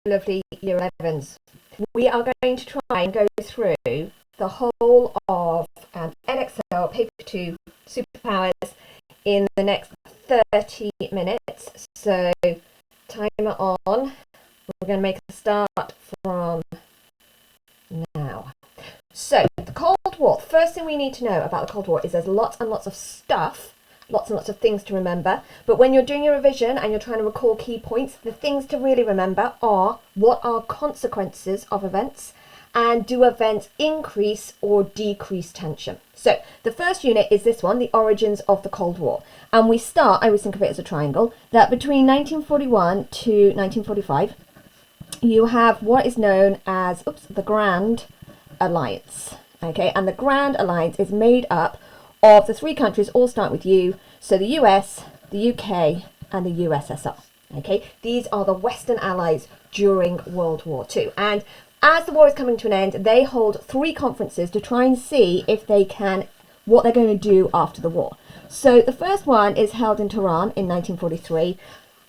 lovely Year 11s. We are going to try and go through the whole of Edexcel Paper 2 SuperPowers in the next 30 minutes. So timer on. We're going to make a start from now. So the Cold War, first thing we need to know about the Cold War is there's lots and lots of stuff, lots and lots of things to remember. But when you're doing your revision and you're trying to recall key points, the things to really remember are what are consequences of events and do events increase or decrease tension. So the first unit is this one, the origins of the Cold War. And we start, I always think of it as a triangle, that between 1941 to 1945, you have what is known as the Grand Alliance. Okay, and the Grand Alliance is made up of the three countries, all start with U, so the US, the UK, and the USSR. Okay, these are the Western allies during World War II. And as the war is coming to an end, they hold 3 conferences to try and see if they can, what they're going to do after the war. So the first one is held in Tehran in 1943.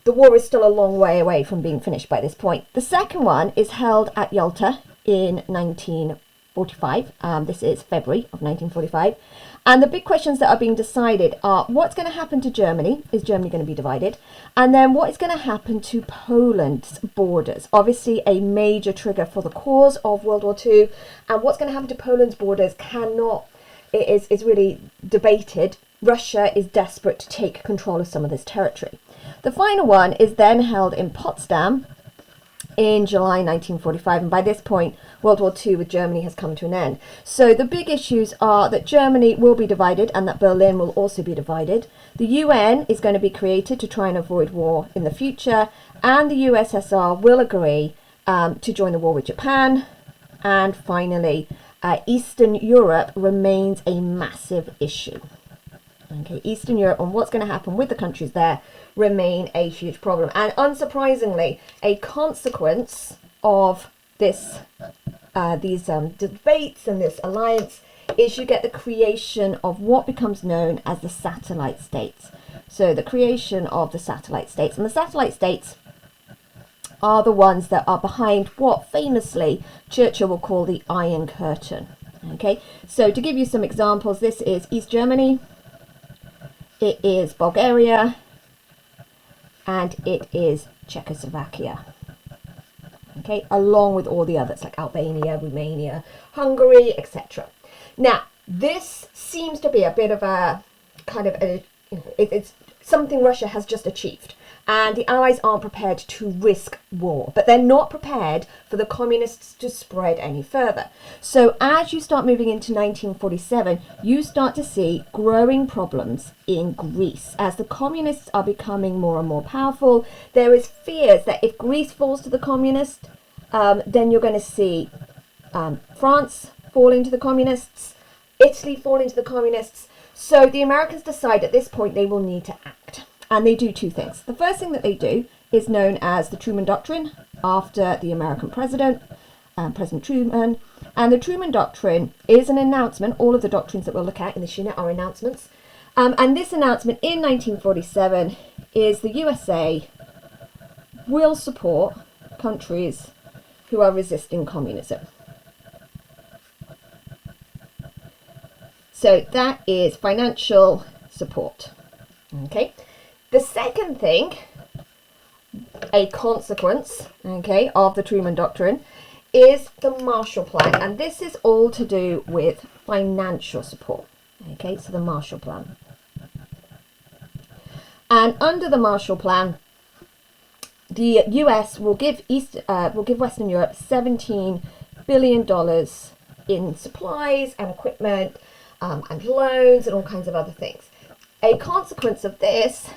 The war is still a long way away from being finished by this point. The second one is held at Yalta in 1945. This is February of 1945. And the big questions that are being decided are what's going to happen to Germany? Is Germany going to be divided? And then what is going to happen to Poland's borders? Obviously a major trigger for the cause of World War II. And what's going to happen to Poland's borders is really debated. Russia is desperate to take control of some of this territory. The final one is then held in Potsdam in July 1945, and by this point World War II with Germany has come to an end. So the big issues are that Germany will be divided and that Berlin will also be divided. The UN is going to be created to try and avoid war in the future, and the USSR will agree to join the war with Japan. And finally, Eastern Europe remains a massive issue. Okay, Eastern Europe and what's going to happen with the countries there remain a huge problem. And unsurprisingly, a consequence of this, these debates and this alliance is you get the creation of what becomes known as the satellite states. So the creation of the satellite states. And the satellite states are the ones that are behind what famously Churchill will call the Iron Curtain. Okay, so to give you some examples, this is East Germany. It is Bulgaria, and it is Czechoslovakia, okay, along with all the others like Albania, Romania, Hungary, etc. Now, this seems to be a bit of a kind of it's something Russia has just achieved, and the Allies aren't prepared to risk war, but they're not prepared for the communists to spread any further. So as you start moving into 1947, you start to see growing problems in Greece. As the communists are becoming more and more powerful, there is fears that if Greece falls to the communists, then you're going to see France fall into the communists, Italy fall into the communists. So the Americans decide at this point they will need to act. And they do 2 things. The first thing that they do is known as the Truman Doctrine, after the American president, President Truman. And the Truman Doctrine is an announcement. All of the doctrines that we'll look at in this unit are announcements. And this announcement in 1947 is the USA will support countries who are resisting communism. So that is financial support. Okay. The second thing, a consequence, okay, of the Truman Doctrine is the Marshall Plan. And this is all to do with financial support. Okay, so the Marshall Plan. And under the Marshall Plan, the US will give Western Europe $17 billion in supplies and equipment and loans and all kinds of other things. A consequence of this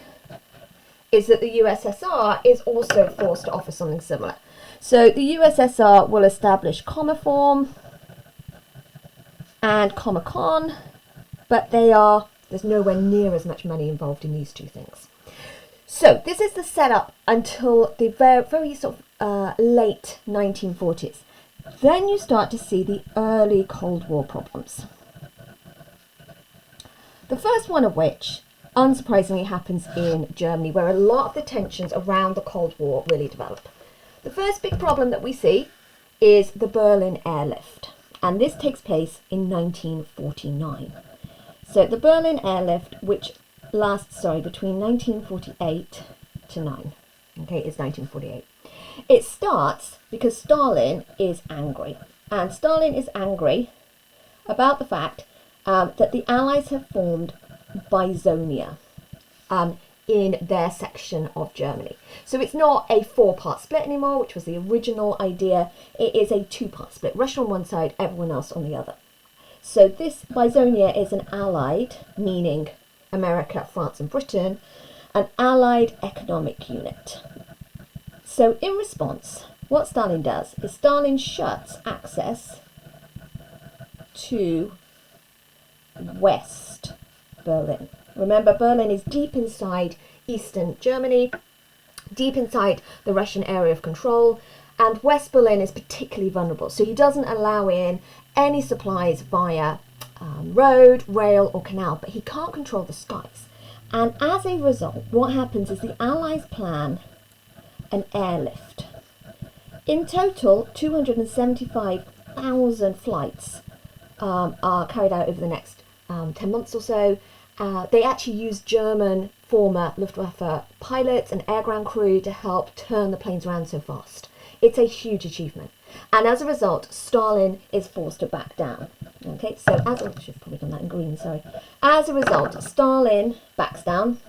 is that the USSR is also forced to offer something similar. So the USSR will establish Comiform and Comecon, but there's nowhere near as much money involved in these 2 things. So this is the setup until the very sort of late 1940s. Then you start to see the early Cold War problems. The first one of which, unsurprisingly, happens in Germany, where a lot of the tensions around the Cold War really develop. The first big problem that we see is the Berlin airlift, and this takes place in 1949. So the Berlin airlift, which lasts, between 1948 to 9. Okay, it's 1948. It starts because Stalin is angry, and Stalin is angry about the fact that the Allies have formed Bisonia in their section of Germany. So it's not a 4-part split anymore, which was the original idea. It is a 2-part split. Russia on one side, everyone else on the other. So this Bisonia is an allied, meaning America, France and Britain, an allied economic unit. So in response, what Stalin does is Stalin shuts access to West Berlin. Remember, Berlin is deep inside eastern Germany, deep inside the Russian area of control, and West Berlin is particularly vulnerable. So he doesn't allow in any supplies via road, rail or canal, but he can't control the skies. And as a result, what happens is the Allies plan an airlift. In total, 275,000 flights are carried out over the next 10 months or so. They actually use German former Luftwaffe pilots and air ground crew to help turn the planes around so fast. It's a huge achievement. And as a result, Stalin is forced to back down. Okay, so as I should have probably done that in green, sorry. As a result, Stalin backs down.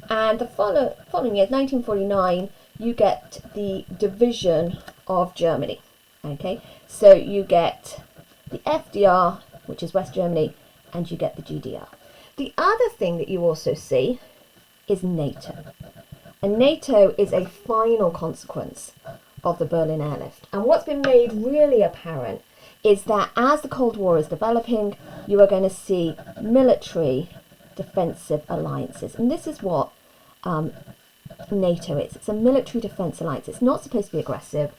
And the following year, 1949, you get the division of Germany. Okay, so you get the FDR, which is West Germany, and you get the GDR. The other thing that you also see is NATO. And NATO is a final consequence of the Berlin airlift. And what's been made really apparent is that as the Cold War is developing, you are going to see military defensive alliances. And this is what NATO is. It's a military defense alliance. It's not supposed to be aggressive.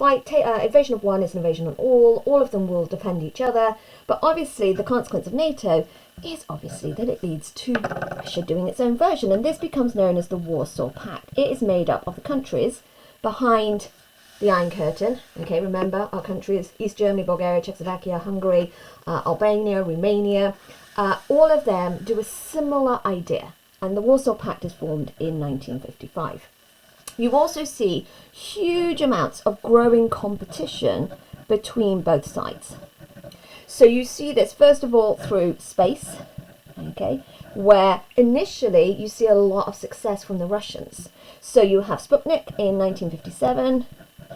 Invasion of one is an invasion on all. All of them will defend each other. But obviously the consequence of NATO is obviously that it leads to Russia doing its own version. And this becomes known as the Warsaw Pact. It is made up of the countries behind the Iron Curtain. Okay, remember our countries: East Germany, Bulgaria, Czechoslovakia, Hungary, Albania, Romania. All of them do a similar idea. And the Warsaw Pact is formed in 1955. You also see huge amounts of growing competition between both sides. So you see this first of all through space, okay, where initially you see a lot of success from the Russians. So you have Sputnik in 1957,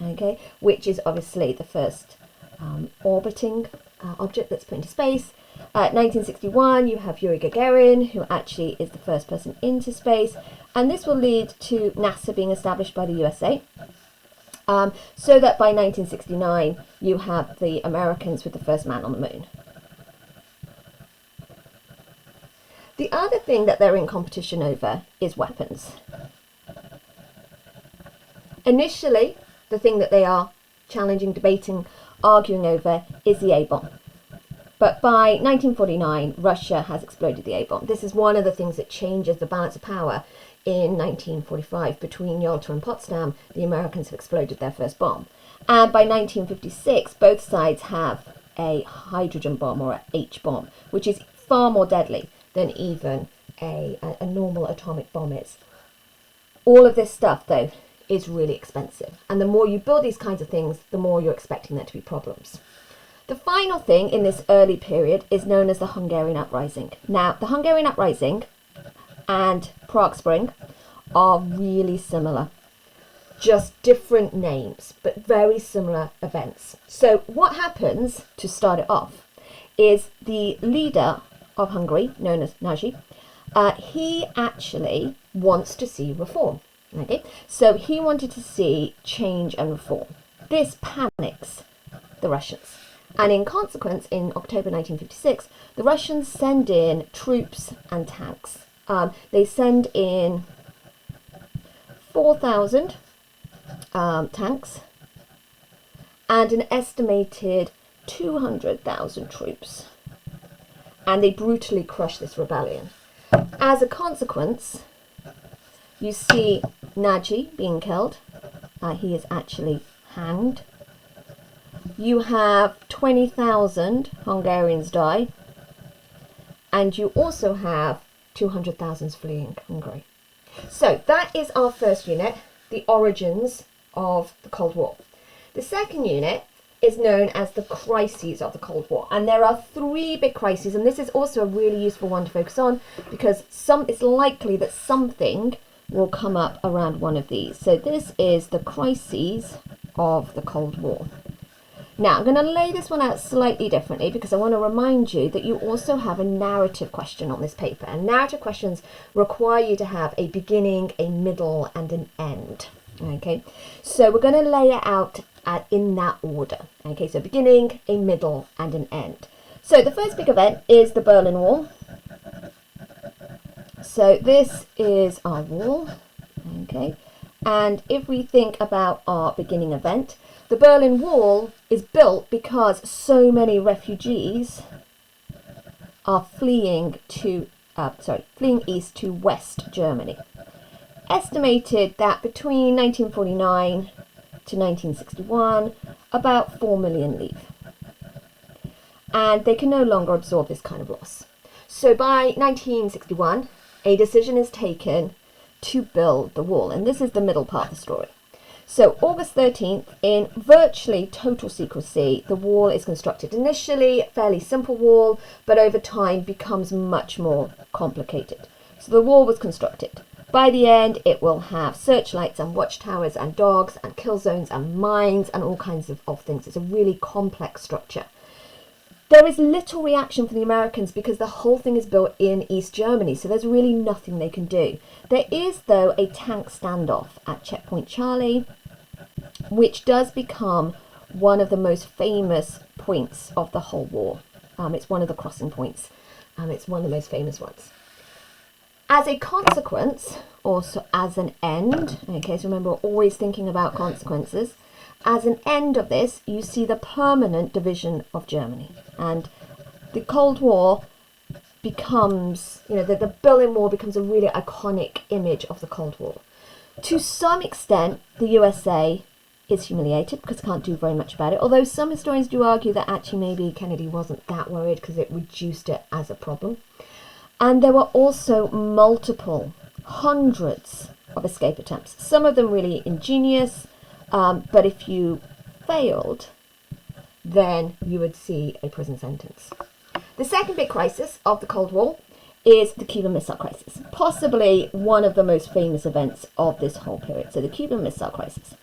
okay, which is obviously the first orbiting object that's put into space. 1961, you have Yuri Gagarin, who actually is the first person into space, and this will lead to NASA being established by the USA, so that by 1969 you have the Americans with the first man on the moon. The other thing that they're in competition over is weapons. Initially, the thing that they are challenging, debating, arguing over is the A-bomb. But by 1949, Russia has exploded the A-bomb. This is one of the things that changes the balance of power in 1945. Between Yalta and Potsdam, the Americans have exploded their first bomb. And by 1956, both sides have a hydrogen bomb or a H-bomb, which is far more deadly than even a normal atomic bomb is. All of this stuff, though, is really expensive. And the more you build these kinds of things, the more you're expecting there to be problems. The final thing in this early period is known as the Hungarian Uprising. Now, the Hungarian Uprising and Prague Spring are really similar. Just different names, but very similar events. So what happens to start it off is the leader of Hungary, known as Nagy, he actually wants to see reform. Okay? So he wanted to see change and reform. This panics the Russians. And in consequence, in October 1956, the Russians send in troops and tanks. They send in 4,000 tanks and an estimated 200,000 troops. And they brutally crush this rebellion. As a consequence, you see Nagy being killed, he is actually hanged. You have 20,000 Hungarians die, and you also have 200,000 fleeing Hungary. So that is our first unit, the origins of the Cold War. The second unit is known as the crises of the Cold War, and there are three big crises, and this is also a really useful one to focus on because it's likely that something will come up around one of these. So this is the crises of the Cold War. Now I'm going to lay this one out slightly differently because I want to remind you that you also have a narrative question on this paper, and narrative questions require you to have a beginning, a middle and an end. Okay, so we're going to lay it out in that order. Okay, so beginning, a middle and an end. So the first big event is the Berlin Wall. So this is our wall. Okay, and if we think about our beginning event, the Berlin Wall is built because so many refugees are fleeing east to West Germany. Estimated that between 1949 to 1961, about 4 million leave. And they can no longer absorb this kind of loss. So by 1961, a decision is taken to build the wall. And this is the middle part of the story. So August 13th, in virtually total secrecy, the wall is constructed. Initially, a fairly simple wall, but over time becomes much more complicated. So the wall was constructed. By the end, it will have searchlights and watchtowers and dogs and kill zones and mines and all kinds of things. It's a really complex structure. There is little reaction from the Americans because the whole thing is built in East Germany, so there's really nothing they can do. There is, though, a tank standoff at Checkpoint Charlie, which does become one of the most famous points of the whole war. It's one of the crossing points. It's one of the most famous ones. As a consequence, also as an end, okay, so remember we're always thinking about consequences, as an end of this, you see the permanent division of Germany. And the Cold War becomes, the Berlin Wall becomes a really iconic image of the Cold War. To some extent, the USA is humiliated because it can't do very much about it, although some historians do argue that actually maybe Kennedy wasn't that worried because it reduced it as a problem. And there were also hundreds of escape attempts, some of them really ingenious, but if you failed, then you would see a prison sentence. The second big crisis of the Cold War is the Cuban Missile Crisis, possibly one of the most famous events of this whole period. So the Cuban Missile Crisis.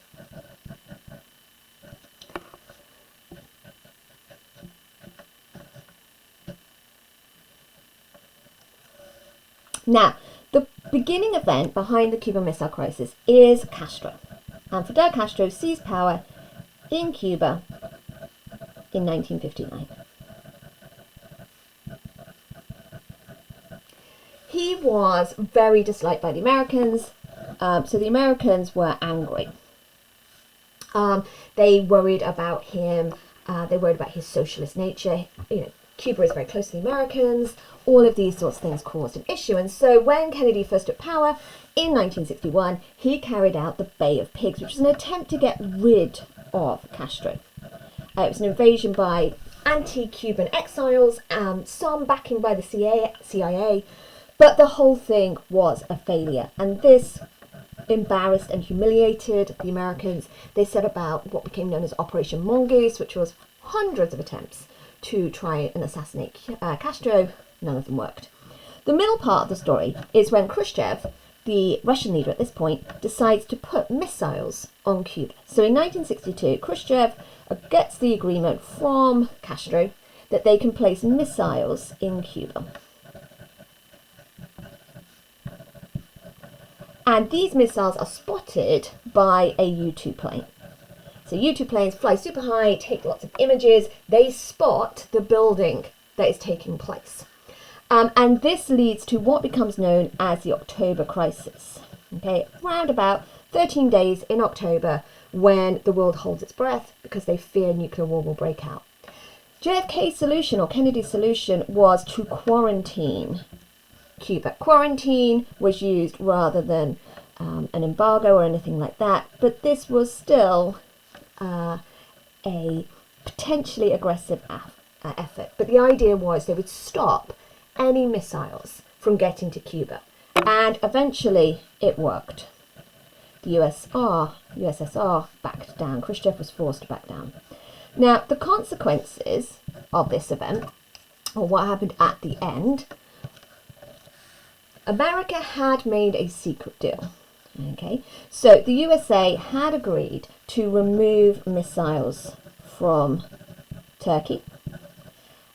Now, the beginning event behind the Cuban Missile Crisis is Castro. And Fidel Castro seized power in Cuba in 1959. He was very disliked by the Americans, so the Americans were angry. They worried about him, they worried about his socialist nature. Cuba is very close to the Americans. All of these sorts of things caused an issue. And so when Kennedy first took power in 1961, he carried out the Bay of Pigs, which was an attempt to get rid of Castro. It was an invasion by anti-Cuban exiles, some backing by the CIA, but the whole thing was a failure. And this embarrassed and humiliated the Americans. They set about what became known as Operation Mongoose, which was hundreds of attempts to try and assassinate Castro. None of them worked. The middle part of the story is when Khrushchev, the Russian leader at this point, decides to put missiles on Cuba. So in 1962, Khrushchev gets the agreement from Castro that they can place missiles in Cuba. And these missiles are spotted by a U-2 plane. So U-2 planes fly super high, take lots of images. They spot the building that is taking place. And this leads to what becomes known as the October Crisis. Okay, around about 13 days in October when the world holds its breath because they fear nuclear war will break out. JFK's solution, or Kennedy's solution, was to quarantine Cuba. Quarantine was used rather than an embargo or anything like that, but this was still a potentially aggressive effort. But the idea was they would stop any missiles from getting to Cuba, and eventually it worked. The USSR backed down. Khrushchev was forced to back down. Now, the consequences of this event, or what happened at the end, America had made a secret deal. Okay, so the USA had agreed to remove missiles from Turkey,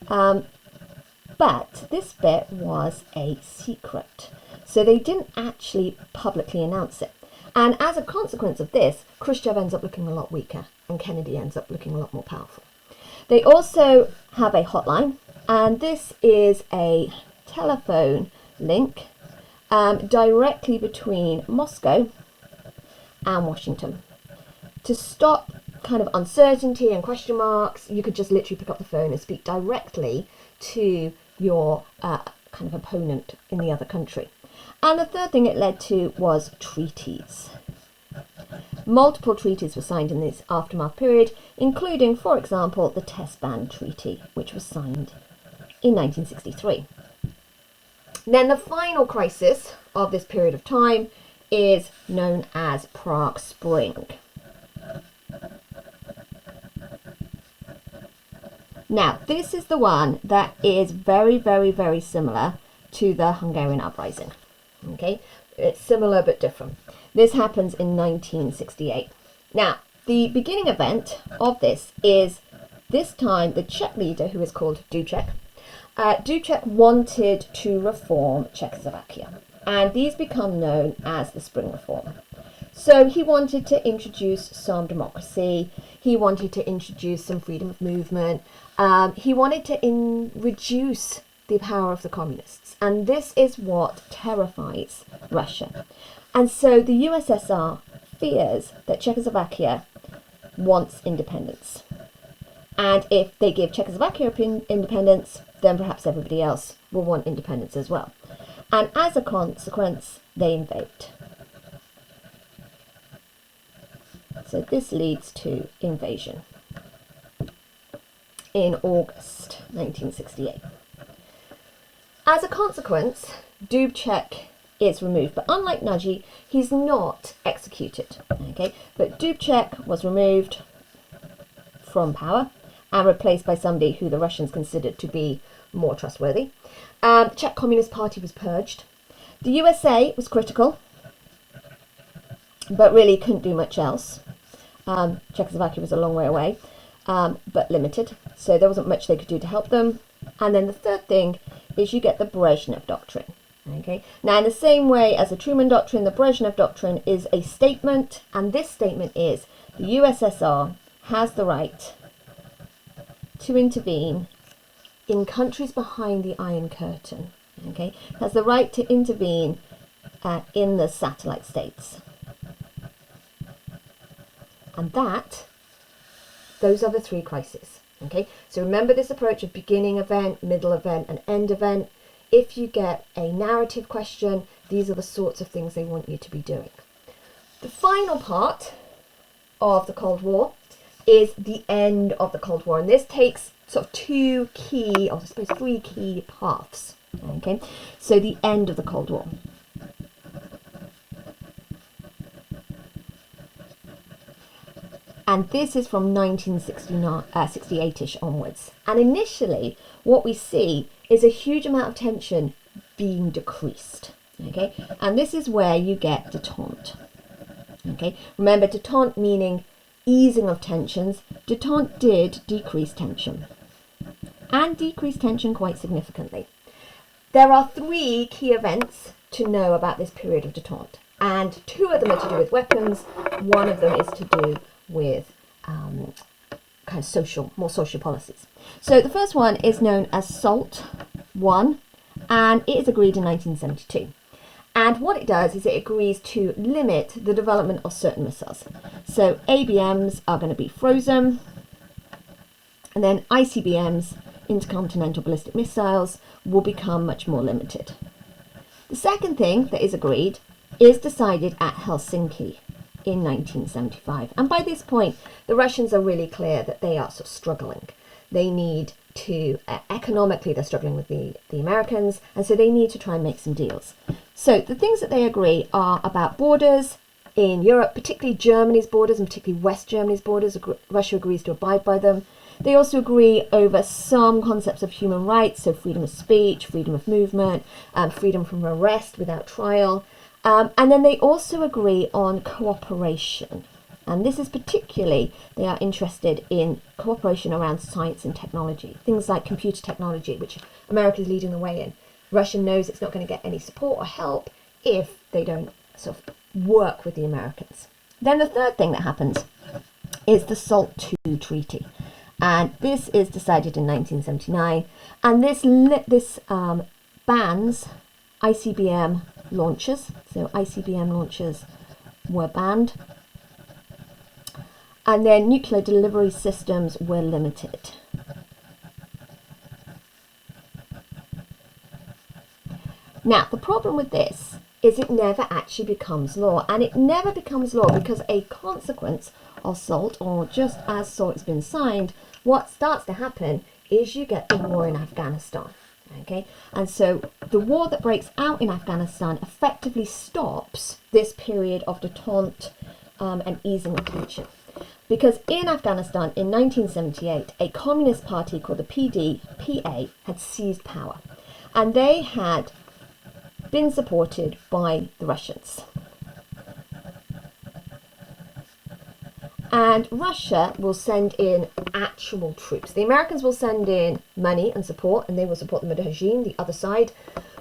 but this bit was a secret, so they didn't actually publicly announce it. And as a consequence of this, Khrushchev ends up looking a lot weaker and Kennedy ends up looking a lot more powerful. They also have a hotline, and this is a telephone link directly between Moscow and Washington. To stop kind of uncertainty and question marks, you could just literally pick up the phone and speak directly to your kind of opponent in the other country. And the third thing it led to was treaties. Multiple treaties were signed in this aftermath period, including, for example, the Test Ban Treaty, which was signed in 1963. Then the final crisis of this period of time is known as Prague Spring. Now, this is the one that is very, very, very similar to the Hungarian uprising. Okay, it's similar but different. This happens in 1968. Now, the beginning event of this is this time the Czech leader, who is called Dubček. Dubček wanted to reform Czechoslovakia, and these become known as the Spring Reform. So he wanted to introduce some democracy, he wanted to introduce some freedom of movement, he wanted to reduce the power of the communists, and this is what terrifies Russia. And so the USSR fears that Czechoslovakia wants independence, and if they give Czechoslovakia independence, then perhaps everybody else will want independence as well. And as a consequence, they invade. So this leads to invasion in August 1968. As a consequence, Dubček is removed, but unlike Nagy, he's not executed. Okay, but Dubček was removed from power and replaced by somebody who the Russians considered to be more trustworthy. The Czech Communist Party was purged. The USA was critical, but really couldn't do much else. Czechoslovakia was a long way away, but limited, so there wasn't much they could do to help them. And then the third thing is you get the Brezhnev Doctrine. Okay. Now, in the same way as the Truman Doctrine, the Brezhnev Doctrine is a statement, and this statement is the USSR has the right to intervene in countries behind the Iron Curtain. Okay, has the right to intervene in the satellite states, and those are the three crises. Okay, so remember this approach of beginning event, middle event, and end event. If you get a narrative question, these are the sorts of things they want you to be doing. The final part of the Cold War is the end of the Cold War, and this takes sort of three key paths. Okay, so the end of the Cold War. And this is from 1968-ish onwards. And initially, what we see is a huge amount of tension being decreased. Okay, and this is where you get détente. Okay, remember détente meaning easing of tensions. Détente did decrease tension, and decrease tension quite significantly. There are three key events to know about this period of détente, and two of them are to do with weapons. One of them is to do with kind of more social policies. So the first one is known as SALT I, and it is agreed in 1972. And what it does is it agrees to limit the development of certain missiles. So ABMs are going to be frozen, and then ICBMs, intercontinental ballistic missiles, will become much more limited. The second thing that is agreed is decided at Helsinki in 1975. And by this point, the Russians are really clear that they are sort of struggling. They need to, economically, they're struggling with the Americans, and so they need to try and make some deals. So the things that they agree are about borders in Europe, particularly Germany's borders, and particularly West Germany's borders. Russia agrees to abide by them. They also agree over some concepts of human rights, so freedom of speech, freedom of movement, freedom from arrest without trial. And then they also agree on cooperation. And this is particularly, they are interested in cooperation around science and technology, things like computer technology, which America is leading the way in. Russia knows it's not going to get any support or help if they don't sort of work with the Americans. Then the third thing that happens is the SALT II Treaty. And this is decided in 1979. And this bans ICBM launchers. So ICBM launchers were banned. And their nuclear delivery systems were limited. Now, the problem with this is it never actually becomes law. And it never becomes law because a consequence of SALT, or just as SALT has been signed, what starts to happen is you get the war in Afghanistan. Okay, and so the war that breaks out in Afghanistan effectively stops this period of détente and easing of tension. Because in Afghanistan in 1978, a communist party called the PDPA had seized power. And they had been supported by the Russians. And Russia will send in actual troops. The Americans will send in money and support, and they will support the Mujahideen, the other side.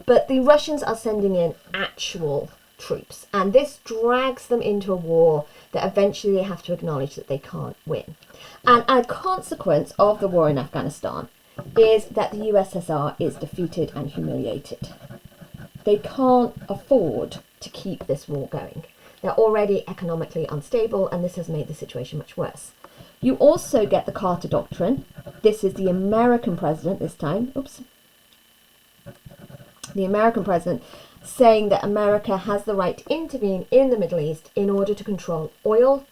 But the Russians are sending in actual troops. And this drags them into a war that eventually they have to acknowledge that they can't win. And a consequence of the war in Afghanistan is that the USSR is defeated and humiliated. They can't afford to keep this war going. They're already economically unstable, and this has made the situation much worse. You also get the Carter Doctrine. This is the American president this time. The American president saying that America has the right to intervene in the Middle East in order to control oil.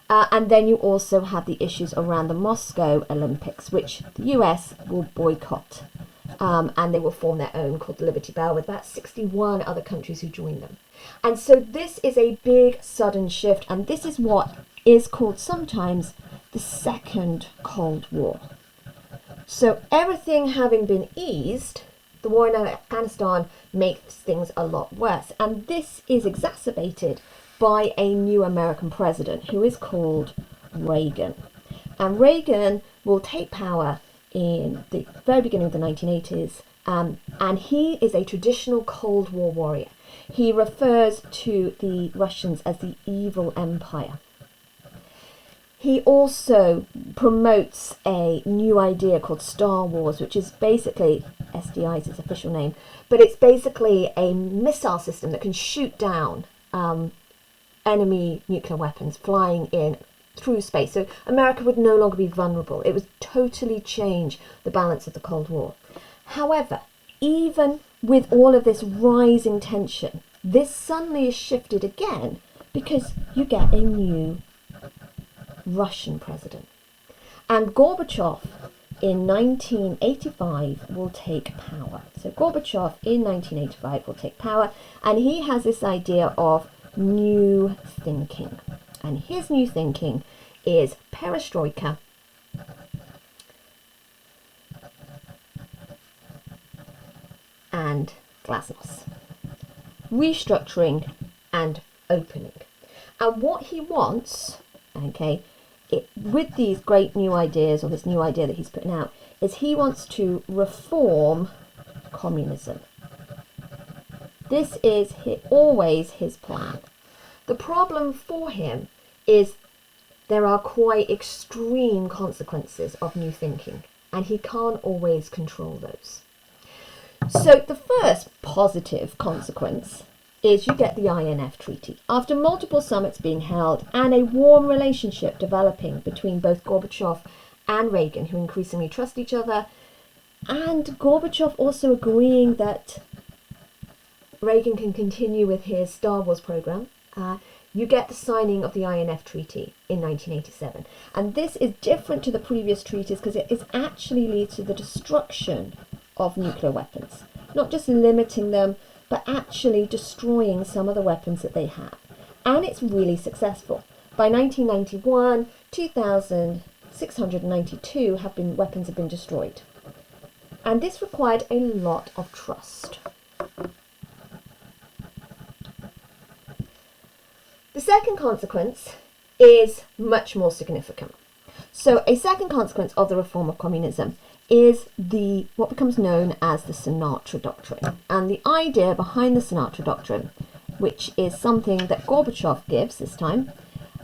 And then you also have the issues around the Moscow Olympics, which the US will boycott. And they will form their own called the Liberty Bell with about 61 other countries who join them. And so this is a big sudden shift, and this is what is called sometimes the Second Cold War. So everything having been eased, the war in Afghanistan makes things a lot worse. And this is exacerbated by a new American president who is called Reagan. And Reagan will take power in the very beginning of the 1980s, and he is a traditional Cold War warrior. He refers to the Russians as the evil empire. He also promotes a new idea called Star Wars, which is basically, SDI is its official name, but it's basically a missile system that can shoot down enemy nuclear weapons flying in through space. So America would no longer be vulnerable. It would totally change the balance of the Cold War. However, even with all of this rising tension, this suddenly is shifted again because you get a new Russian president. And Gorbachev in 1985 will take power. So Gorbachev in 1985 will take power, and he has this idea of new thinking. And his new thinking is perestroika and glasnost. Restructuring and opening. And what he wants, with these great new ideas, or this new idea that he's putting out, is he wants to reform communism. This is always his plan. The problem for him is there are quite extreme consequences of new thinking, and he can't always control those. So the first positive consequence is you get the INF Treaty. After multiple summits being held and a warm relationship developing between both Gorbachev and Reagan, who increasingly trust each other, and Gorbachev also agreeing that Reagan can continue with his Star Wars program, you get the signing of the INF Treaty in 1987. And this is different to the previous treaties because it is actually leads to the destruction of nuclear weapons. Not just limiting them, but actually destroying some of the weapons that they have. And it's really successful. By 1991, 2,692 weapons have been destroyed. And this required a lot of trust. The second consequence is much more significant. So a second consequence of the reform of communism is what becomes known as the Sinatra Doctrine. And the idea behind the Sinatra Doctrine, which is something that Gorbachev gives this time,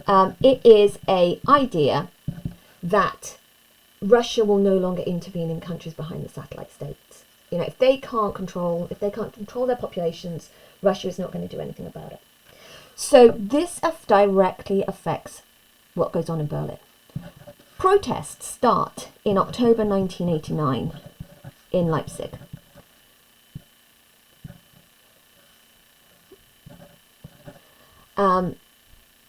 it is an idea that Russia will no longer intervene in countries behind the satellite states. You know, if they can't control their populations, Russia is not going to do anything about it. So this directly affects what goes on in Berlin. Protests start in October 1989 in Leipzig. And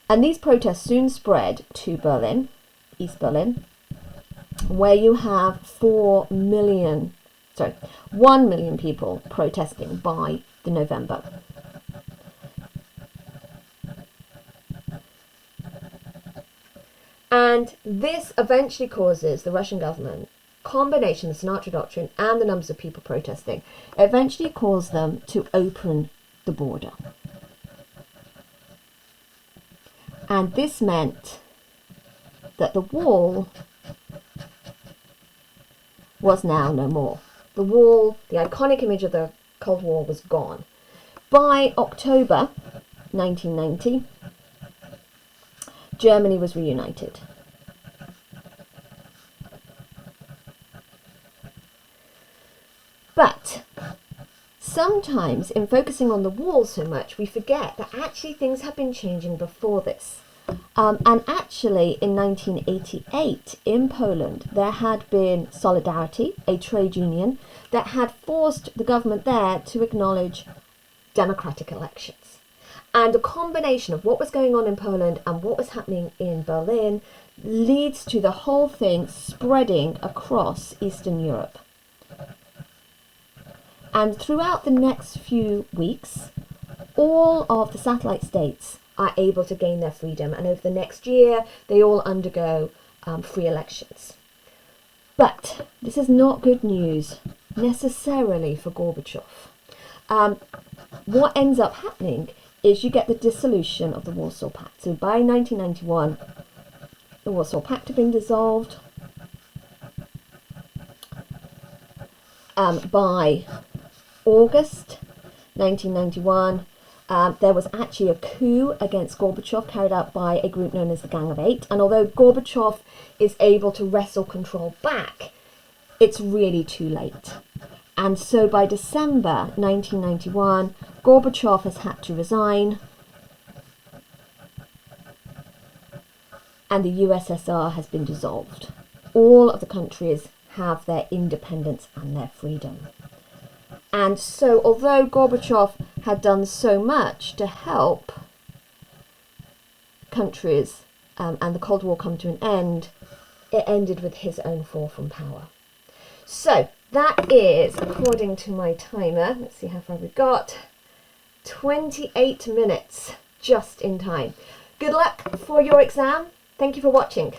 these protests soon spread to Berlin, East Berlin, where you have 1 million people protesting by the November. And this eventually causes the Russian government, combination, the Sinatra Doctrine and the numbers of people protesting, eventually caused them to open the border. And this meant that the wall was now no more. The wall, the iconic image of the Cold War, was gone. By October 1990, Germany was reunited. But sometimes in focusing on the wall so much, we forget that actually things have been changing before this. And actually in 1988 in Poland, there had been Solidarity, a trade union, that had forced the government there to acknowledge democratic elections. And a combination of what was going on in Poland and what was happening in Berlin leads to the whole thing spreading across Eastern Europe. And throughout the next few weeks, all of the satellite states are able to gain their freedom. And over the next year, they all undergo free elections. But this is not good news necessarily for Gorbachev. What ends up happening is you get the dissolution of the Warsaw Pact. So by 1991, the Warsaw Pact had been dissolved. By August 1991, there was actually a coup against Gorbachev carried out by a group known as the Gang of Eight. And although Gorbachev is able to wrestle control back, it's really too late. And so by December 1991, Gorbachev has had to resign, and the USSR has been dissolved. All of the countries have their independence and their freedom. And so although Gorbachev had done so much to help countries and the Cold War come to an end, it ended with his own fall from power. So that is, according to my timer, let's see how far we've got, 28 minutes, just in time. Good luck for your exam. Thank you for watching.